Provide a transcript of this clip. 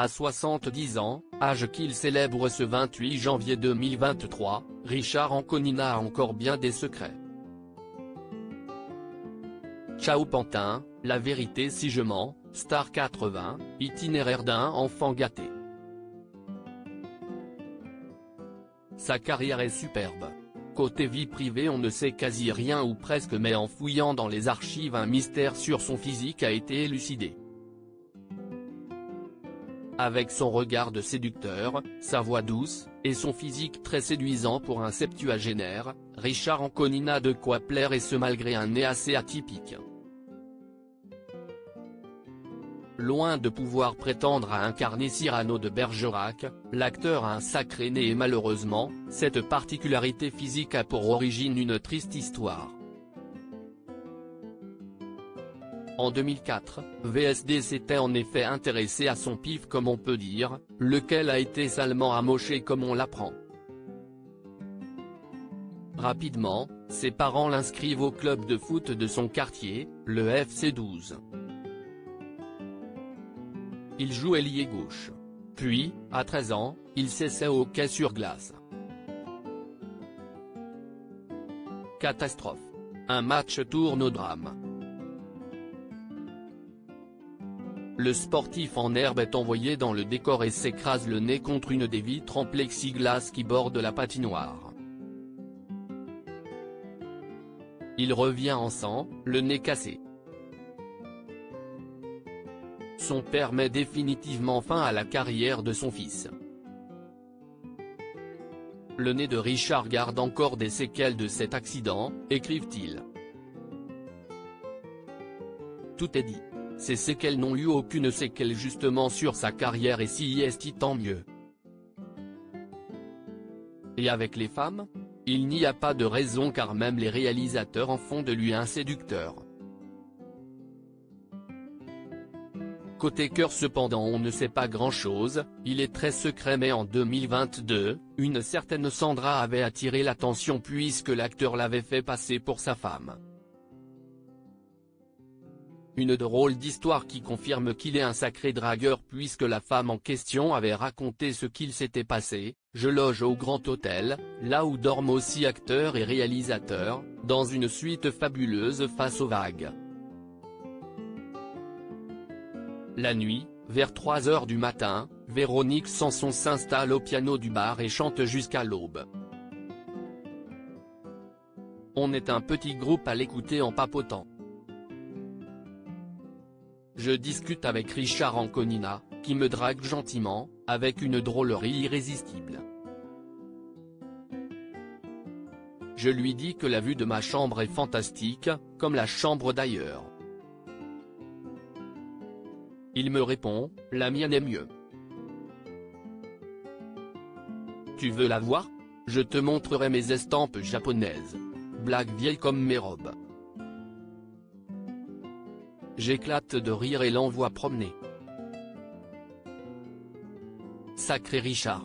À 70 ans, âge qu'il célèbre ce 28 janvier 2023, Richard Anconina a encore bien des secrets. Ciao Pantin, la vérité si je mens, Star 80, itinéraire d'un enfant gâté. Sa carrière est superbe. Côté vie privée on ne sait quasi rien ou presque, mais en fouillant dans les archives un mystère sur son physique a été élucidé. Avec son regard de séducteur, sa voix douce, et son physique très séduisant pour un septuagénaire, Richard Anconina a de quoi plaire, et ce malgré un nez assez atypique. Loin de pouvoir prétendre à incarner Cyrano de Bergerac, l'acteur a un sacré nez et malheureusement, cette particularité physique a pour origine une triste histoire. En 2004, VSD s'était en effet intéressé à son pif comme on peut dire, lequel a été salement amoché comme on l'apprend. Rapidement, ses parents l'inscrivent au club de foot de son quartier, le FC 12. Il joue ailier gauche. Puis, à 13 ans, il s'essaie au hockey sur glace. Catastrophe. Un match tourne au drame. Le sportif en herbe est envoyé dans le décor et s'écrase le nez contre une des vitres en plexiglas qui bordent la patinoire. Il revient en sang, le nez cassé. Son père met définitivement fin à la carrière de son fils. Le nez de Richard garde encore des séquelles de cet accident, écrivent-ils. Tout est dit. Ces séquelles n'ont eu aucune séquelle justement sur sa carrière, et si est tant mieux. Et avec les femmes ? Il n'y a pas de raison car même les réalisateurs en font de lui un séducteur. Côté cœur cependant on ne sait pas grand-chose, il est très secret, mais en 2022, une certaine Sandra avait attiré l'attention puisque l'acteur l'avait fait passer pour sa femme. Une drôle d'histoire qui confirme qu'il est un sacré dragueur puisque la femme en question avait raconté ce qu'il s'était passé: je loge au Grand Hôtel, là où dorment aussi acteurs et réalisateurs, dans une suite fabuleuse face aux vagues. La nuit, vers 3 h du matin, Véronique Sanson s'installe au piano du bar et chante jusqu'à l'aube. On est un petit groupe à l'écouter en papotant. Je discute avec Richard Anconina, qui me drague gentiment, avec une drôlerie irrésistible. Je lui dis que la vue de ma chambre est fantastique, comme la chambre d'ailleurs. Il me répond, la mienne est mieux. Tu veux la voir? Je te montrerai mes estampes japonaises. Blague vieille comme mes robes. J'éclate de rire et l'envoie promener. Sacré Richard.